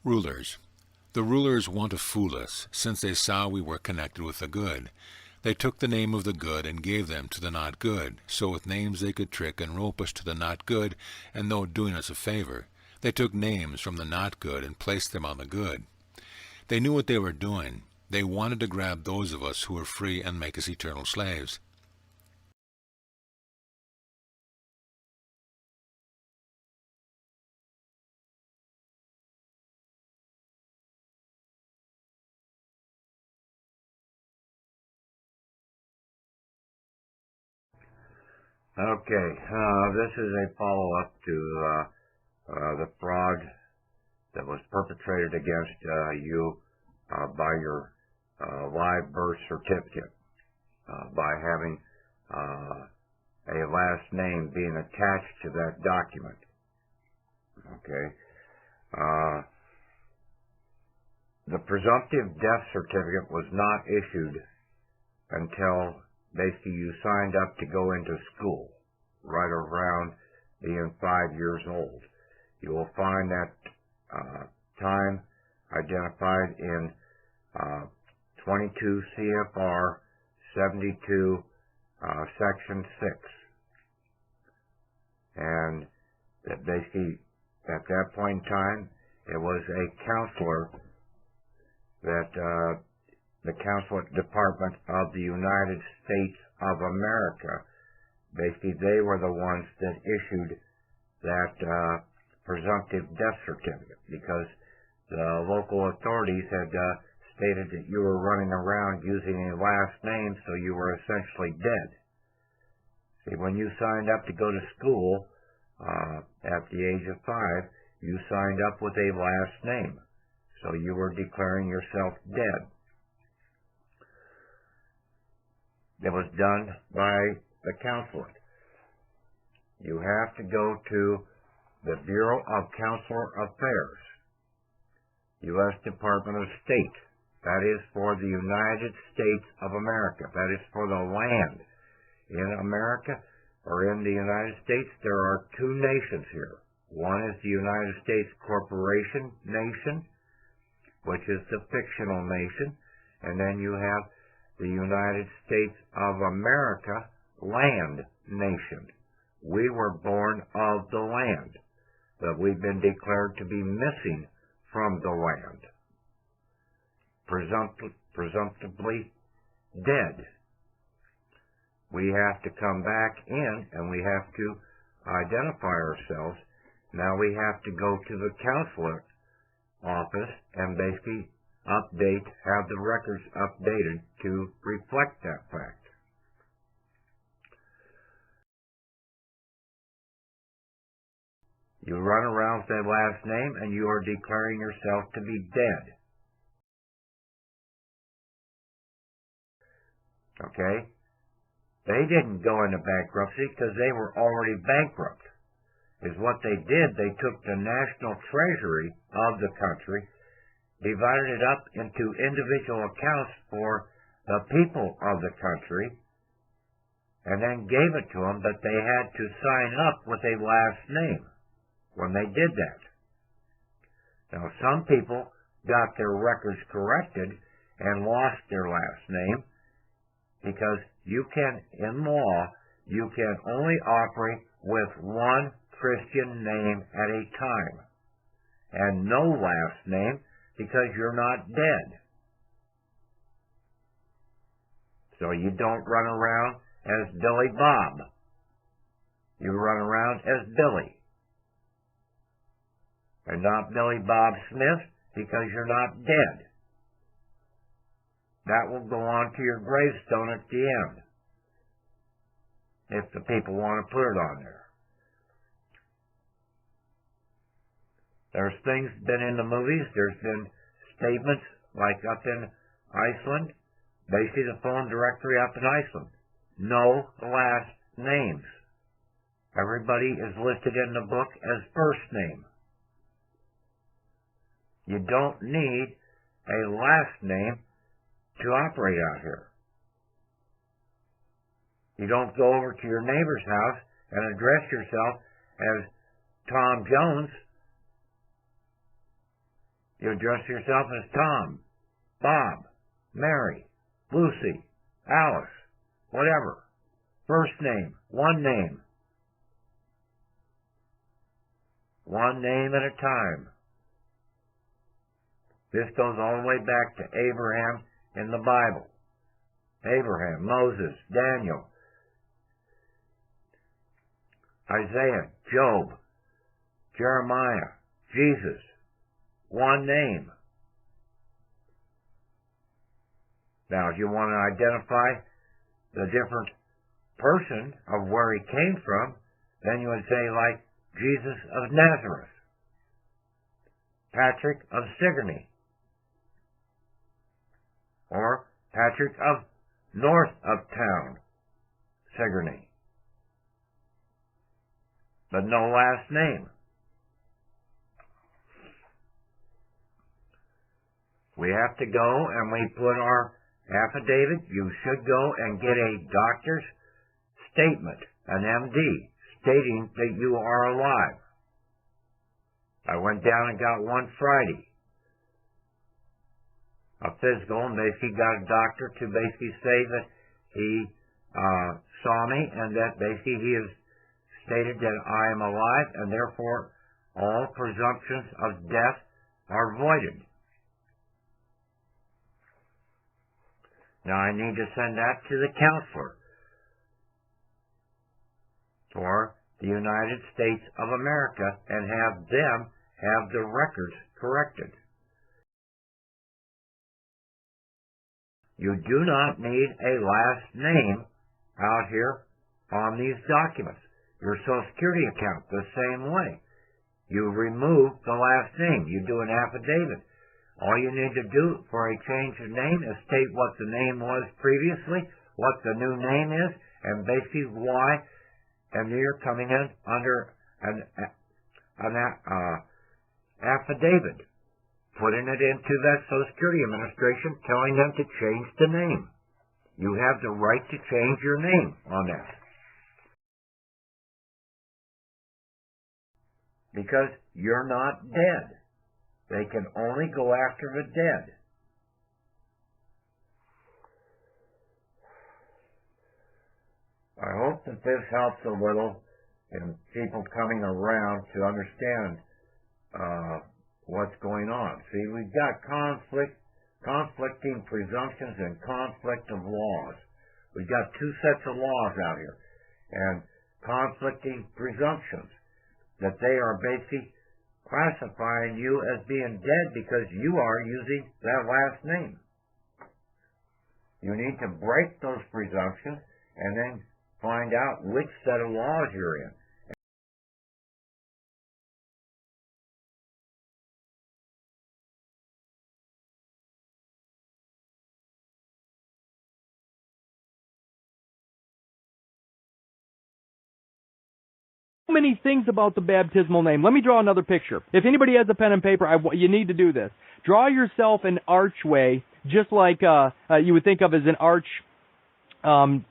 Rulers. The rulers want to fool us, since they saw we were connected with the good. They took the name of the good and gave them to the not good, so with names they could trick and rope us to the not good, and though doing us a favor, they took names from the not good and placed them on the good. They knew what they were doing. They wanted to grab those of us who were free and make us eternal slaves. Okay, this is a follow-up to the fraud that was perpetrated against you by your live birth certificate, by having a last name being attached to that document. Okay. The presumptive death certificate was not issued until basically you signed up to go into school, right around being 5 years old. You will find that time identified in 22 CFR 72, Section 6. And that basically, at that point in time, it was a counselor that the Consulate Department of the United States of America, basically they were the ones that issued that presumptive death certificate, because the local authorities had stated that you were running around using a last name, so you were essentially dead. See, when you signed up to go to school at the age of 5, you signed up with a last name, so you were declaring yourself dead. It was done by the consulate. You have to go to the Bureau of Consular Affairs, U.S. Department of State. That is for the United States of America. That is for the land. In America, or in the United States, there are two nations here. One is the United States Corporation nation, which is the fictional nation, and then you have the United States of America land nation. We were born of the land, but we've been declared to be missing from the land, presumptively dead. We have to come back in and we have to identify ourselves. Now we have to go to the consulate office and basically have the records updated to reflect that fact. You run around with that last name and you are declaring yourself to be dead. Okay? They didn't go into bankruptcy because they were already bankrupt. Is what they did, they took the national treasury of the country, divided it up into individual accounts for the people of the country, and then gave it to them, but they had to sign up with a last name when they did that. Now, some people got their records corrected and lost their last name, because you can, in law, you can only operate with one Christian name at a time, and no last name, because you're not dead. So you don't run around as Billy Bob. You run around as Billy. And not Billy Bob Smith, because you're not dead. That will go on to your gravestone at the end, if the people want to put it on there. There's things been in the movies, there's been statements like up in Iceland, basically the phone directory up in Iceland. No last names. Everybody is listed in the book as first name. You don't need a last name to operate out here. You don't go over to your neighbor's house and address yourself as Tom Jones You address yourself as Tom, Bob, Mary, Lucy, Alice, whatever. First name, one name. One name at a time. This goes all the way back to Abraham in the Bible. Abraham, Moses, Daniel, Isaiah, Job, Jeremiah, Jesus. One name. Now, if you want to identify the different person of where he came from, then you would say like Jesus of Nazareth, Patrick of Sigourney, or Patrick of North of Town, Sigourney, but no last name. We have to go and we put our affidavit. You should go and get a doctor's statement, an MD, stating that you are alive. I went down and got one Friday, a physical, and basically got a doctor to basically say that he saw me and that basically he has stated that I am alive and therefore all presumptions of death are voided. Now I need to send that to the counselor for the United States of America and have them have the records corrected. You do not need a last name out here on these documents. Your Social Security account, the same way. You remove the last name. You do an affidavit. All you need to do for a change of name is state what the name was previously, what the new name is, and basically why, and you're coming in under an affidavit, putting it into that Social Security Administration, telling them to change the name. You have the right to change your name on that. Because you're not dead. They can only go after the dead. I hope that this helps a little in people coming around to understand what's going on. See, we've got conflicting presumptions and conflict of laws. We've got two sets of laws out here, and conflicting presumptions that they are basically classifying you as being dead because you are using that last name. You need to break those presumptions and then find out which set of laws you're in. Many things about the baptismal name. Let me draw another picture. If anybody has a pen and paper, you need to do this. Draw yourself an archway, just like you would think of as an arch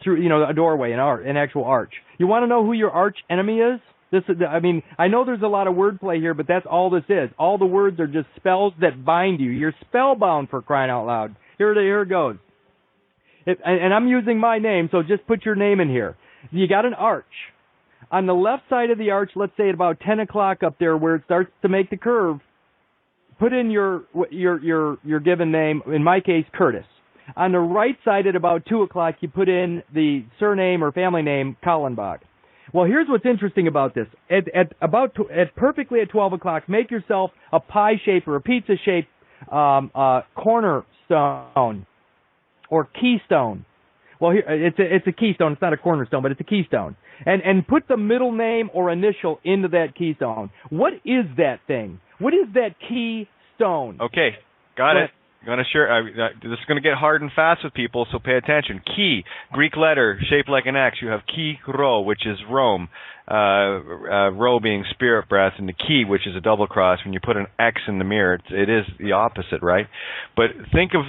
through, a doorway, an actual arch. You want to know who your arch enemy is? I know there's a lot of wordplay here, but that's all this is. All the words are just spells that bind you. You're spellbound, for crying out loud. Here it goes. And I'm using my name, so just put your name in here. You got an arch. On the left side of the arch, let's say at about 10 o'clock up there where it starts to make the curve, put in your given name, in my case, Kurtis. On the right side at about 2 o'clock, you put in the surname or family name, Kallenbach. Well, here's what's interesting about this. Perfectly at 12 o'clock, make yourself a pie shape or a pizza shape cornerstone or keystone. Well, here it's a keystone. It's not a cornerstone, but it's a keystone. And put the middle name or initial into that keystone. What is that thing? What is that keystone? Okay, got it. This is going to get hard and fast with people, so pay attention. Key, Greek letter shaped like an X. You have chi rho, which is Rome. rho being spirit breath, and the key, which is a double cross. When you put an X in the mirror, it is the opposite, right? But think of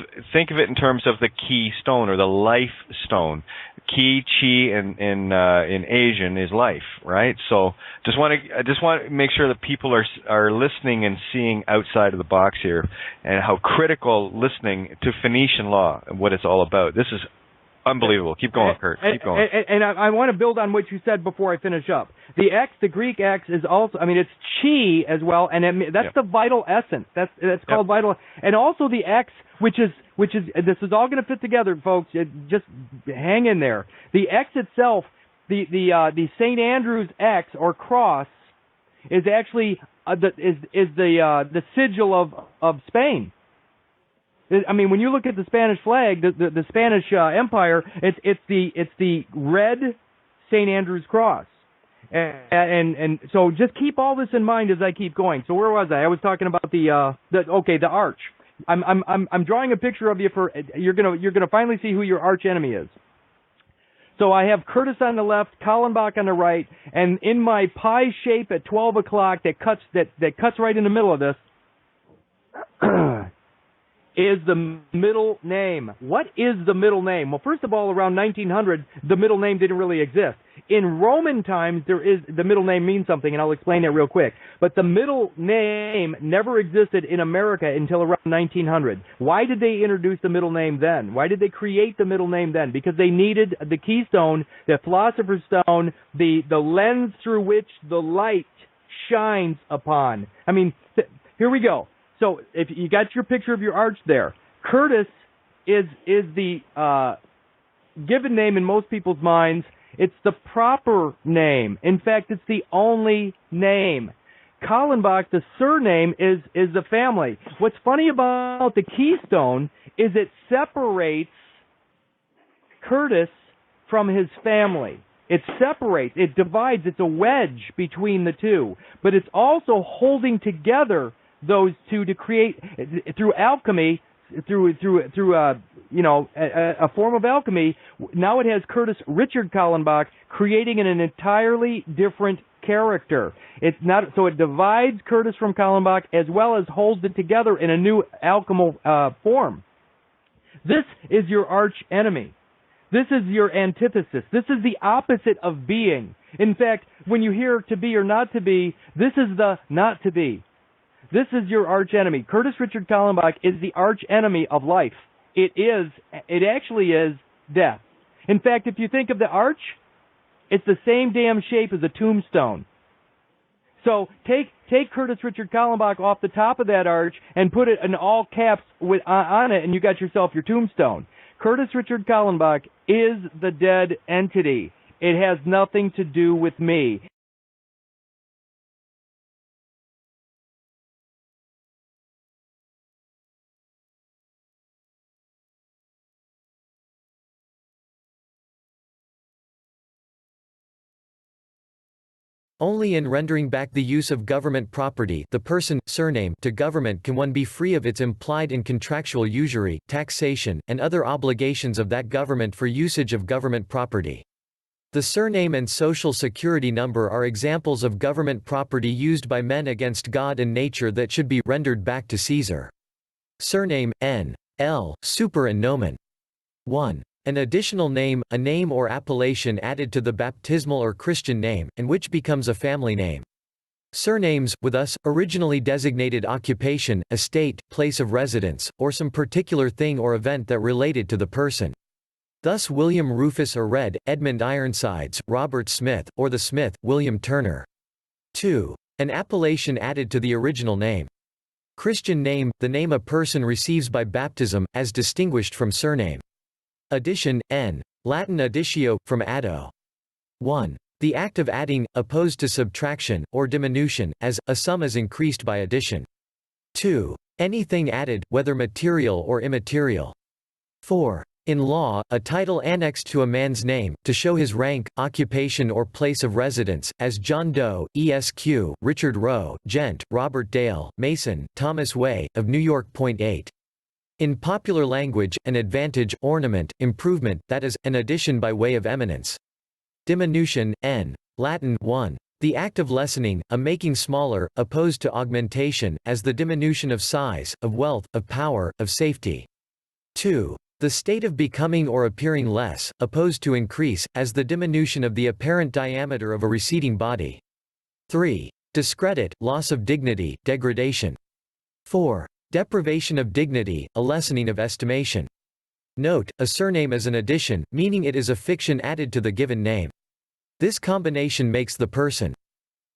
it in terms of the key stone or the life stone. Ki, chi, in Asian is life, right? So I just want to make sure that people are listening and seeing outside of the box here, and how critical listening to Phoenician law and what it's all about. This is unbelievable. Keep going, Kurt. Keep going. And I want to build on what you said before I finish up. The X, the Greek X, is also, I mean, it's chi as well, and that's the vital essence. That's called vital. And also the X, which is this is all going to fit together, folks. Just hang in there. The X itself, the St. Andrew's X or cross, is actually the sigil of Spain. I mean, when you look at the Spanish flag, the Spanish Empire, it's the red St. Andrew's cross, and so just keep all this in mind as I keep going. So where was I? I was talking about the arch. I'm drawing a picture of you for you're gonna finally see who your arch enemy is. So I have Kurtis on the left, Kallenbach on the right, and in my pie shape at 12 o'clock that cuts right in the middle of this. Is the middle name. What is the middle name? Well, first of all, around 1900, the middle name didn't really exist. In Roman times, the middle name means something, and I'll explain that real quick. But the middle name never existed in America until around 1900. Why did they introduce the middle name then? Why did they create the middle name then? Because they needed the keystone, the philosopher's stone, the lens through which the light shines upon. I mean, here we go. So if you got your picture of your arch there, Kurtis is the given name in most people's minds. It's the proper name. In fact, it's the only name. Kallenbach, the surname, is the family. What's funny about the keystone is it separates Kurtis from his family. It separates, it divides, it's a wedge between the two. But it's also holding together those two to create, through alchemy, through a form of alchemy. Now it has Kurtis Richard Kallenbach creating an entirely different character. It's not so it divides Kurtis from Kallenbach as well as holds it together in a new alchemical form. This is your arch enemy. This is your antithesis. This is the opposite of being. In fact, when you hear to be or not to be, this is the not to be. This is your arch enemy. Kurtis Richard Kallenbach is the arch enemy of life. It actually is death. In fact, if you think of the arch, it's the same damn shape as a tombstone. So take Kurtis Richard Kallenbach off the top of that arch and put it in all caps on it, and you got yourself your tombstone. Kurtis Richard Kallenbach is the dead entity. It has nothing to do with me. Only in rendering back the use of government property, the person, surname, to government can one be free of its implied and contractual usury, taxation, and other obligations of that government for usage of government property. The surname and social security number are examples of government property used by men against God and nature that should be rendered back to Caesar. Surname, N. L. Super and nomen. 1. An additional name, a name or appellation added to the baptismal or Christian name, and which becomes a family name. Surnames, with us, originally designated occupation, estate, place of residence, or some particular thing or event that related to the person. Thus William Rufus Ared, Edmund Ironsides, Robert Smith, or the Smith, William Turner. 2. An appellation added to the original name. Christian name, the name a person receives by baptism, as distinguished from surname. Addition, N. Latin additio, from addo. 1. The act of adding, opposed to subtraction, or diminution, as, a sum is increased by addition. 2. Anything added, whether material or immaterial. 4. In law, a title annexed to a man's name, to show his rank, occupation or place of residence, as John Doe, Esq., Richard Roe, Gent, Robert Dale, Mason, Thomas Way, of New York. 8. In popular language, an advantage, ornament, improvement, that is, an addition by way of eminence. Diminution, N. Latin 1. The act of lessening, a making smaller, opposed to augmentation, as the diminution of size, of wealth, of power, of safety. 2. The state of becoming or appearing less, opposed to increase, as the diminution of the apparent diameter of a receding body. 3. Discredit, loss of dignity, degradation. 4. Deprivation of dignity, a lessening of estimation. Note, a surname is an addition, meaning it is a fiction added to the given name. This combination makes the person.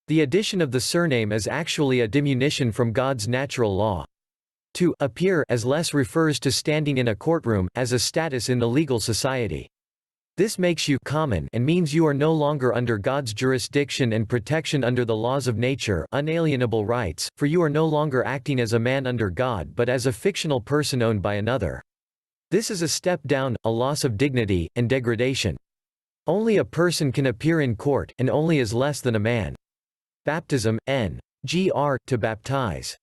The addition of the surname is actually a diminution from God's natural law. To appear as less refers to standing in a courtroom as a status in the legal society. This makes you common and means you are no longer under God's jurisdiction and protection under the laws of nature, unalienable rights, for you are no longer acting as a man under God but as a fictional person owned by another. This is a step down, a loss of dignity, and degradation. Only a person can appear in court, and only is less than a man. Baptism, n.gr. to baptize.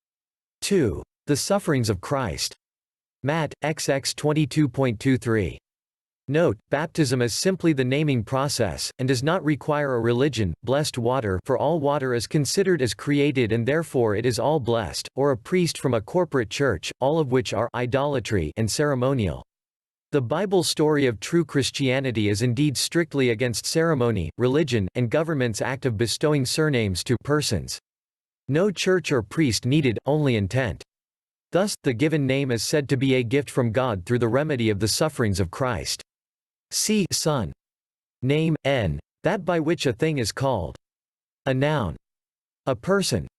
2. The sufferings of Christ. Matt, XX 22.23. Note, baptism is simply the naming process, and does not require a religion, blessed water, for all water is considered as created and therefore it is all blessed, or a priest from a corporate church, all of which are idolatry and ceremonial. The Bible story of true Christianity is indeed strictly against ceremony, religion, and government's act of bestowing surnames to persons. No church or priest needed, only intent. Thus, the given name is said to be a gift from God through the remedy of the sufferings of Christ. See Son. Name, n. That by which a thing is called. A noun. A person.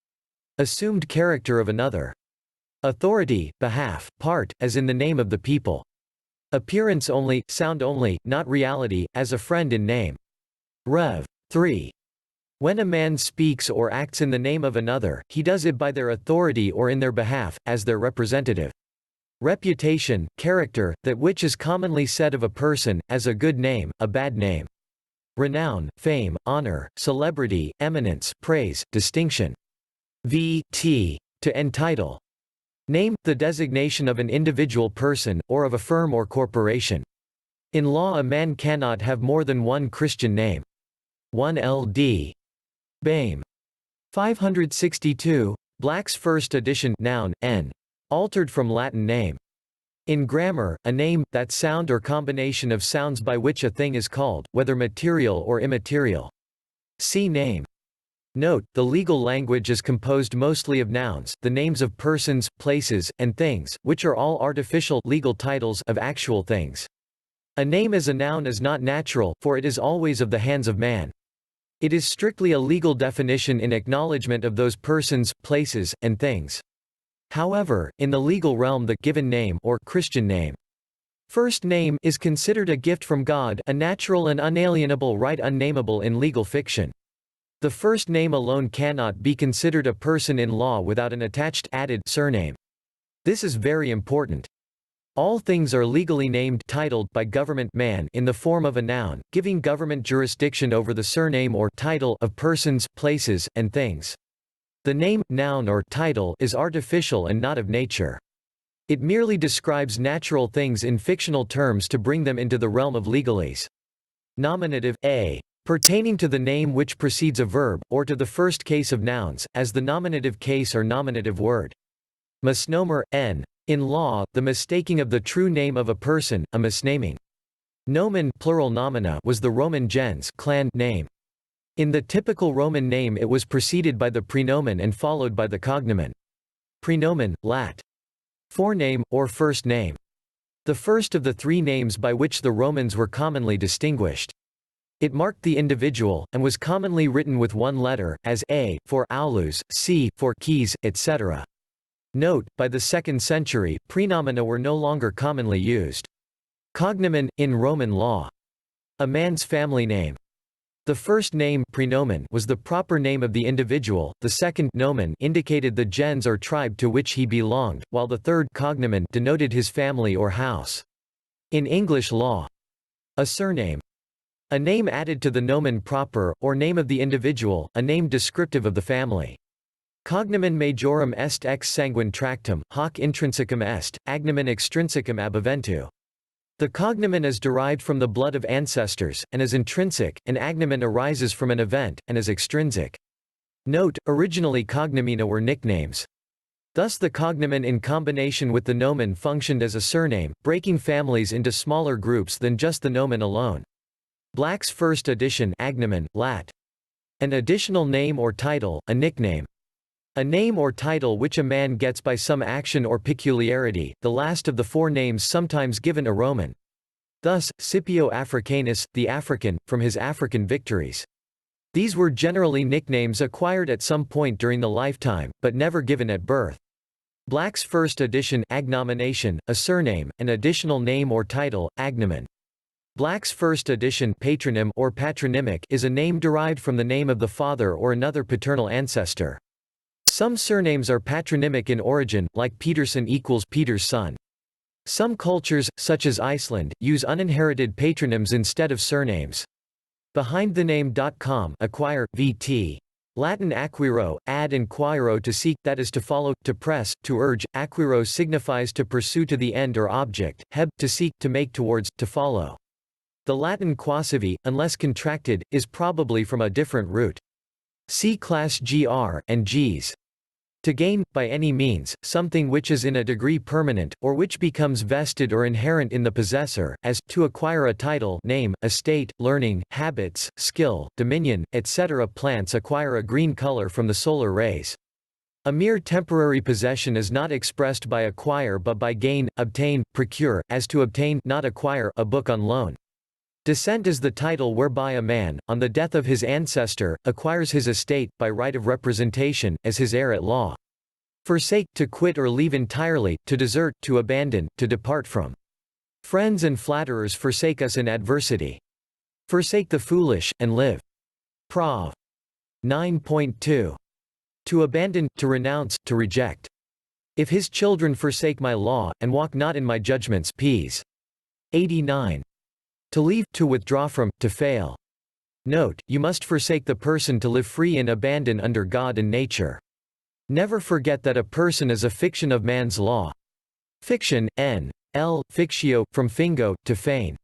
Assumed character of another. Authority, behalf, part, as in the name of the people. Appearance only, sound only, not reality, as a friend in name. Rev. 3. When a man speaks or acts in the name of another, he does it by their authority or in their behalf, as their representative. Reputation, character, that which is commonly said of a person, as a good name, a bad name. Renown, fame, honor, celebrity, eminence, praise, distinction. V.T. To entitle. Name, the designation of an individual person, or of a firm or corporation. In law a man cannot have more than one Christian name. 1 Ld. Bame. 562, Black's first edition, noun, n. Altered from Latin name. In grammar, a name, that sound or combination of sounds by which a thing is called, whether material or immaterial. See name. Note, the legal language is composed mostly of nouns, the names of persons, places, and things, which are all artificial legal titles of actual things. A name as a noun is not natural, for it is always of the hands of man. It is strictly a legal definition in acknowledgement of those persons, places, and things. However, in the legal realm the given name or Christian name, first name, is considered a gift from God, a natural and unalienable right unnameable in legal fiction. The first name alone cannot be considered a person in law without an attached added surname. This is very important. All things are legally named titled by government man in the form of a noun, giving government jurisdiction over the surname or title of persons, places, and things. The name, noun or title is artificial and not of nature. It merely describes natural things in fictional terms to bring them into the realm of legalese. Nominative, a. Pertaining to the name which precedes a verb, or to the first case of nouns, as the nominative case or nominative word. Misnomer, n. In law, the mistaking of the true name of a person, a misnaming. Nomen plural nomina was the Roman gens clan name. In the typical Roman name it was preceded by the prenomen and followed by the cognomen. Prenomen, lat. Forename, or first name. The first of the three names by which the Romans were commonly distinguished. It marked the individual, and was commonly written with one letter, as A, for Aulus, C, for keys, etc. Note, by the 2nd century, prenomina were no longer commonly used. Cognomen, in Roman law. A man's family name. The first name prenomen was the proper name of the individual, the second nomen indicated the gens or tribe to which he belonged, while the third cognomen denoted his family or house. In English law, a surname. A name added to the nomen proper, or name of the individual, a name descriptive of the family. Cognomen majorum est ex sanguine tractum, hoc intrinsecum est, agnomen extrinsecum ab eventu. The cognomen is derived from the blood of ancestors, and is intrinsic, and agnomen arises from an event, and is extrinsic. Note, originally cognomena were nicknames. Thus the cognomen in combination with the nomen functioned as a surname, breaking families into smaller groups than just the nomen alone. Black's first edition agnomen, lat. An additional name or title, a nickname. A name or title which a man gets by some action or peculiarity, the last of the four names sometimes given a Roman. Thus, Scipio Africanus, the African, from his African victories. These were generally nicknames acquired at some point during the lifetime, but never given at birth. Black's first edition agnomination, a surname, an additional name or title, agnomen. Black's first edition patronym or patronymic is a name derived from the name of the father or another paternal ancestor. Some surnames are patronymic in origin, like Peterson equals Peter's son. Some cultures, such as Iceland, use uninherited patronyms instead of surnames. BehindTheName.com acquire, vt. Latin acquiro, ad and quairo to seek, that is to follow, to press, to urge. Acquiro signifies to pursue to the end or object, heb, to seek, to make towards, to follow. The Latin quasivi, unless contracted, is probably from a different root. See class gr, and gs. To gain, by any means, something which is in a degree permanent, or which becomes vested or inherent in the possessor, as, to acquire a title, name, estate, learning, habits, skill, dominion, etc. Plants acquire a green color from the solar rays. A mere temporary possession is not expressed by acquire but by gain, obtain, procure, as to obtain, not acquire, a book on loan. Descent is the title whereby a man, on the death of his ancestor, acquires his estate, by right of representation, as his heir at law. Forsake, to quit or leave entirely, to desert, to abandon, to depart from. Friends and flatterers forsake us in adversity. Forsake the foolish, and live. Prov. 9.2. To abandon, to renounce, to reject. If his children forsake my law, and walk not in my judgments. Ps. 89. To leave, to withdraw from, to fail. Note, you must forsake the person to live free and abandon under God and nature. Never forget that a person is a fiction of man's law. Fiction, n.l., fictio, from fingo, to feign.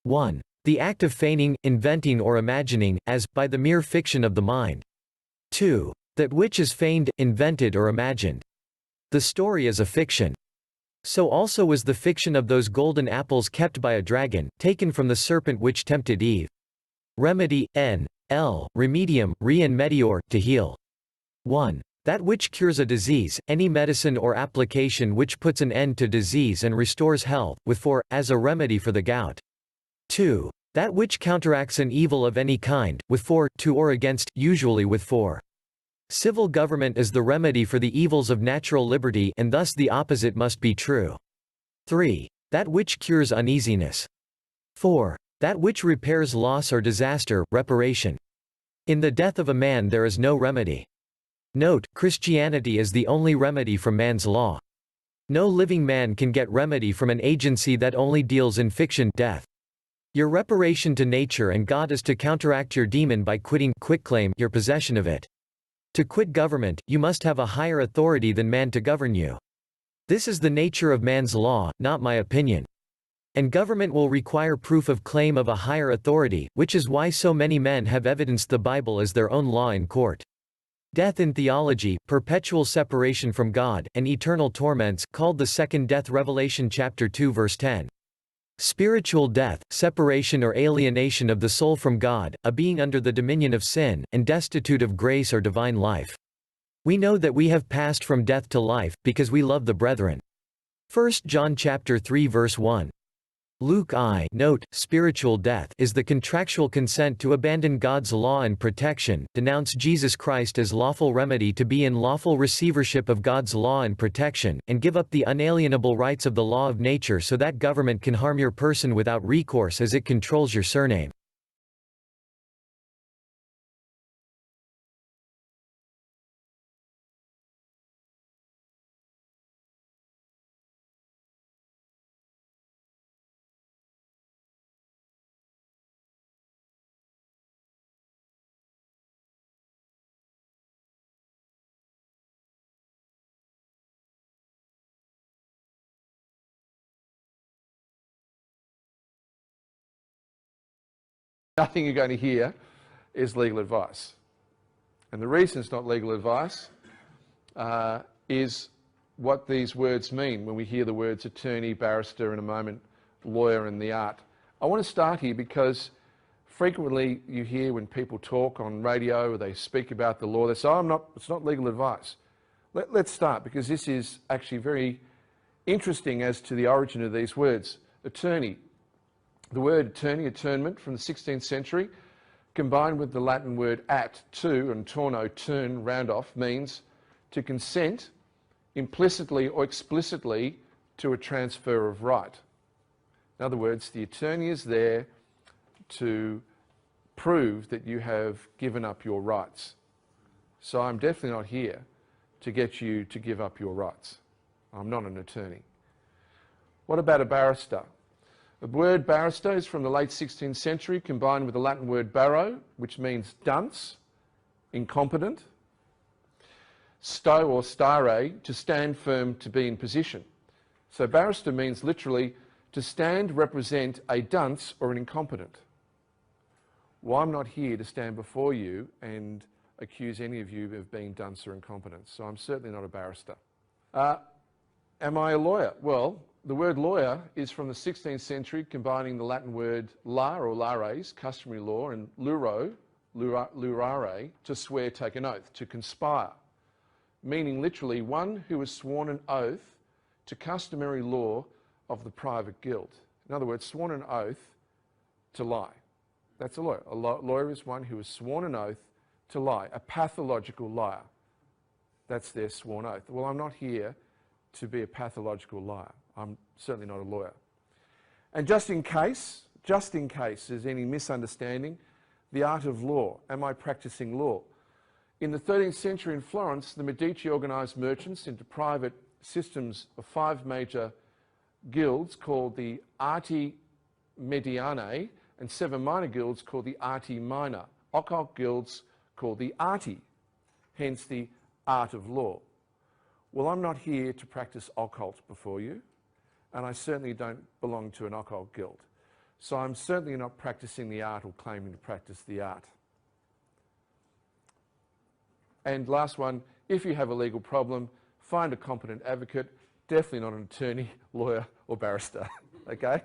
1. The act of feigning, inventing or imagining, as, by the mere fiction of the mind. 2. That which is feigned, invented or imagined. The story is a fiction. So also was the fiction of those golden apples kept by a dragon, taken from the serpent which tempted Eve. Remedy, n.l., remedium, re and medior, to heal. 1. That which cures a disease, any medicine or application which puts an end to disease and restores health, with for, as a remedy for the gout. 2. That which counteracts an evil of any kind, with for, to or against, usually with for. Civil government is the remedy for the evils of natural liberty, and thus the opposite must be true. 3. That which cures uneasiness. 4. That which repairs loss or disaster, reparation. In the death of a man there is no remedy. Note, Christianity is the only remedy from man's law. No living man can get remedy from an agency that only deals in fiction, death. Your reparation to nature and God is to counteract your demon by quitclaim, your possession of it. To quit government, you must have a higher authority than man to govern you. This is the nature of man's law, not my opinion. And government will require proof of claim of a higher authority, which is why so many men have evidenced the Bible as their own law in court. Death in theology, perpetual separation from God, and eternal torments, called the second death. Revelation chapter 2 verse 10. Spiritual death, separation or alienation of the soul from God, a being under the dominion of sin, and destitute of grace or divine life. We know that we have passed from death to life, because we love the brethren. 1 John chapter 3 verse 1. Luke I. Note, spiritual death is the contractual consent to abandon God's law and protection, denounce Jesus Christ as lawful remedy to be in lawful receivership of God's law and protection, and give up the unalienable rights of the law of nature so that government can harm your person without recourse as it controls your surname. Nothing you're going to hear is legal advice. And the reason it's not legal advice is what these words mean when we hear the words attorney, barrister, in a moment, lawyer, and the art. I want to start here because frequently you hear when people talk on radio or they speak about the law, they say, oh, it's not legal advice. Let's start, because this is actually very interesting as to the origin of these words. Attorney. The word attorney, attornment, from the 16th century, combined with the Latin word at, to, and torno, turn, round off, means to consent implicitly or explicitly to a transfer of right. In other words, the attorney is there to prove that you have given up your rights. So I'm definitely not here to get you to give up your rights. I'm not an attorney. What about a barrister? The word barrister is from the late 16th century, combined with the Latin word baro, which means dunce, incompetent, sto or stare, to stand firm, to be in position. So barrister means literally to stand, represent a dunce or an incompetent. Well, I'm not here to stand before you and accuse any of you of being dunce or incompetent, so I'm certainly not a barrister. Am I a lawyer? Well, the word lawyer is from the 16th century, combining the Latin word la or lares, customary law, and luro, lurare, to swear, take an oath, to conspire, meaning literally one who has sworn an oath to customary law of the private guild. In other words, sworn an oath to lie. That's a lawyer. A lawyer is one who has sworn an oath to lie, a pathological liar. That's their sworn oath. Well, I'm not here to be a pathological liar. I'm certainly not a lawyer. And just in case there's any misunderstanding, the art of law. Am I practicing law? In the 13th century in Florence, the Medici organised merchants into private systems of 5 major guilds called the Arti Medianae and 7 minor guilds called the Arti Minor. Occult guilds called the Arti, hence the art of law. Well, I'm not here to practice occult before you, and I certainly don't belong to an occult guild. So I'm certainly not practicing the art or claiming to practice the art. And last one, if you have a legal problem, find a competent advocate, definitely not an attorney, lawyer, or barrister, okay?